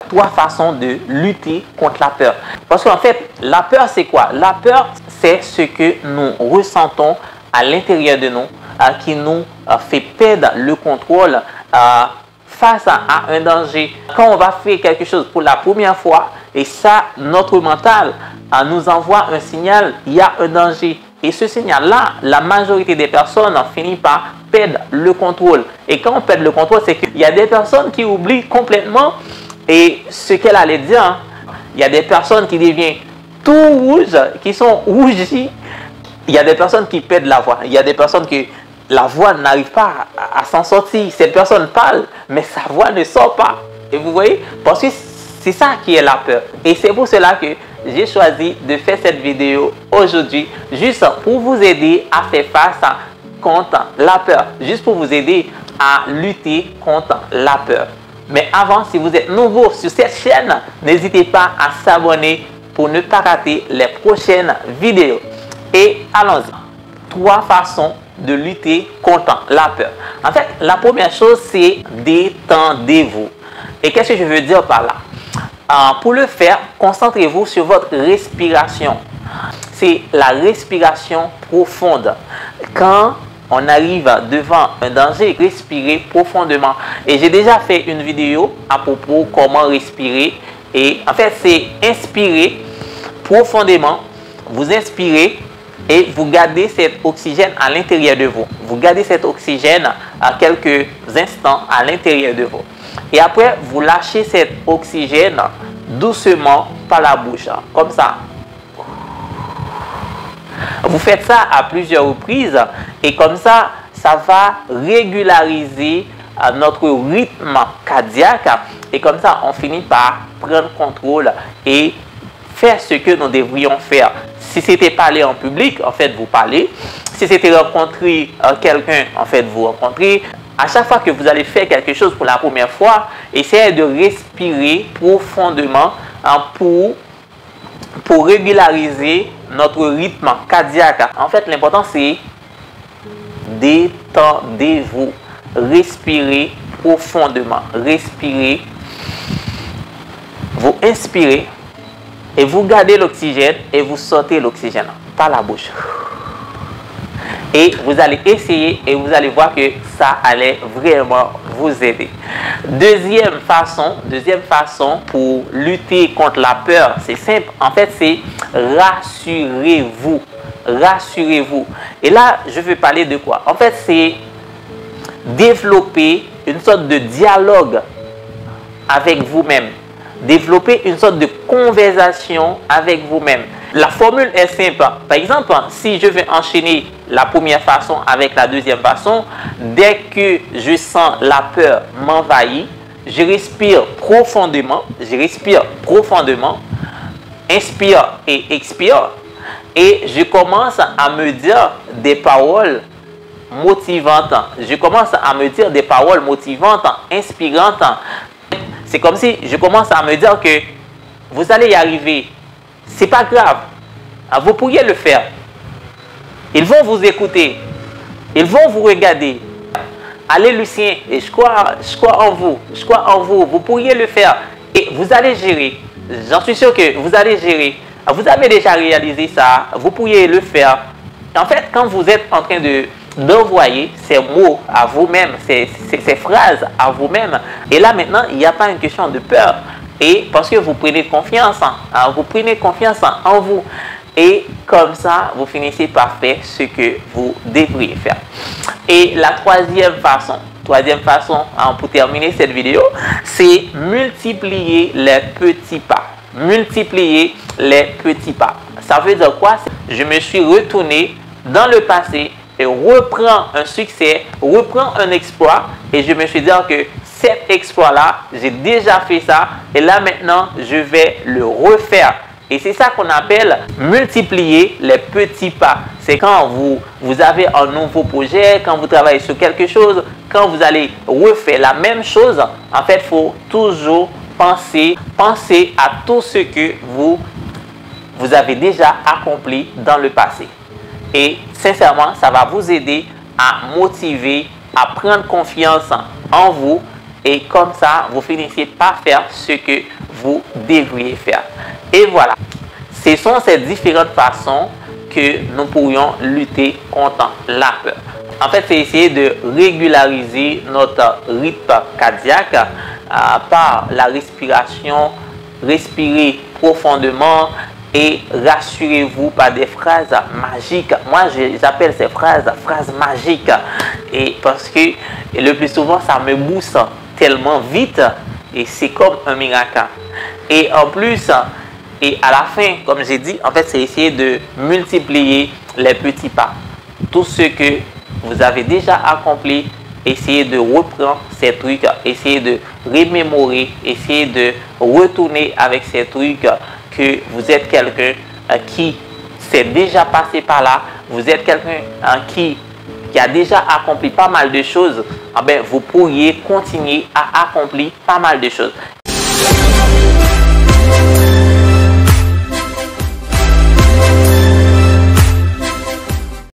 3 façons de lutter contre la peur. Parce qu'en fait, la peur, c'est quoi? La peur, c'est ce que nous ressentons à l'intérieur de nous, qui nous fait perdre le contrôle face à un danger. Quand on va faire quelque chose pour la première fois, et ça, notre mental nous envoie un signal, il y a un danger. Et ce signal-là, la majorité des personnes finissent par perdre le contrôle. Et quand on perd le contrôle, c'est qu'il y a des personnes qui oublient complètement et ce qu'elle allait dire. Hein. Il y a des personnes qui deviennent tout rouges, qui sont rougies. Il y a des personnes qui perdent la voix. Il y a des personnes qui la voix n'arrive pas à s'en sortir. Cette personne parle, mais sa voix ne sort pas. Et vous voyez, parce que c'est ça qui est la peur. Et c'est pour cela que j'ai choisi de faire cette vidéo aujourd'hui, juste pour vous aider à faire face contre la peur. Juste pour vous aider à lutter contre la peur. Mais avant, si vous êtes nouveau sur cette chaîne, n'hésitez pas à s'abonner pour ne pas rater les prochaines vidéos. Et allons-y. 3 façons de lutter contre la peur. En fait, la première chose, c'est détendez-vous. Et qu'est-ce que je veux dire par là? Pour le faire, concentrez-vous sur votre respiration. C'est la respiration profonde. Quand on arrive devant un danger, respirez profondément. Et j'ai déjà fait une vidéo à propos de comment respirer. Et en fait, c'est inspirer profondément. Vous inspirez et vous gardez cet oxygène à l'intérieur de vous. Vous gardez cet oxygène à quelques instants à l'intérieur de vous. Et après, vous lâchez cet oxygène doucement par la bouche, comme ça. Vous faites ça à plusieurs reprises et comme ça, ça va régulariser notre rythme cardiaque et comme ça, on finit par prendre contrôle et faire ce que nous devrions faire. Si c'était parler en public, en fait, vous parlez. Si c'était rencontrer quelqu'un, en fait, vous rencontrez. À chaque fois que vous allez faire quelque chose pour la première fois, essayez de respirer profondément pour régulariser notre rythme cardiaque. En fait, l'important, c'est détendez-vous. Respirez profondément. Respirez. Vous inspirez et vous gardez l'oxygène et vous sortez l'oxygène par la bouche. Et vous allez essayer et vous allez voir que ça allait vraiment vous aider. Deuxième façon pour lutter contre la peur, c'est simple. En fait, c'est rassurez-vous. Rassurez-vous. Et là, je vais parler de quoi? En fait, c'est développer une sorte de dialogue avec vous-même. Développer une sorte de conversation avec vous-même. La formule est simple. Par exemple, si je vais enchaîner la première façon avec la deuxième façon, dès que je sens la peur m'envahir, je respire profondément, inspire et expire, et je commence à me dire des paroles motivantes. Je commence à me dire des paroles motivantes, inspirantes. C'est comme si je commence à me dire que vous allez y arriver. C'est pas grave. Vous pourriez le faire. Ils vont vous écouter. Ils vont vous regarder. Allez, Lucien, et je crois en vous. Je crois en vous. Vous pourriez le faire. Et vous allez gérer. J'en suis sûr que vous allez gérer. Vous avez déjà réalisé ça. Vous pourriez le faire. En fait, quand vous êtes en train d'envoyer ces mots à vous-même, ces phrases à vous-même, et là maintenant, il n'y a pas une question de peur. Et parce que vous prenez confiance, en vous. Et comme ça, vous finissez par faire ce que vous devriez faire. Et la troisième façon, pour terminer cette vidéo, c'est multiplier les petits pas. Multiplier les petits pas. Ça veut dire quoi? Je me suis retourné dans le passé et reprends un succès, reprends un exploit et je me suis dit que cet exploit-là, j'ai déjà fait ça et là maintenant, je vais le refaire. Et c'est ça qu'on appelle multiplier les petits pas. C'est quand vous avez un nouveau projet, quand vous travaillez sur quelque chose, quand vous allez refaire la même chose, en fait, il faut toujours penser à tout ce que vous avez déjà accompli dans le passé. Et sincèrement, ça va vous aider à motiver, à prendre confiance en vous et comme ça, vous finissez par faire ce que vous devriez faire. Et voilà, ce sont ces différentes façons que nous pourrions lutter contre la peur. En fait, c'est essayer de régulariser notre rythme cardiaque par la respiration, respirer profondément et rassurez-vous par des phrases magiques. Moi, j'appelle ces phrases magiques et parce que le plus souvent, ça me booste tellement vite et c'est comme un miracle. Et en plus, et à la fin, comme j'ai dit, en fait, c'est essayer de multiplier les petits pas. Tout ce que vous avez déjà accompli, essayez de reprendre ces trucs, essayez de remémorer, essayez de retourner avec ces trucs que vous êtes quelqu'un qui s'est déjà passé par là, vous êtes quelqu'un qui a déjà accompli pas mal de choses, vous pourriez continuer à accomplir pas mal de choses.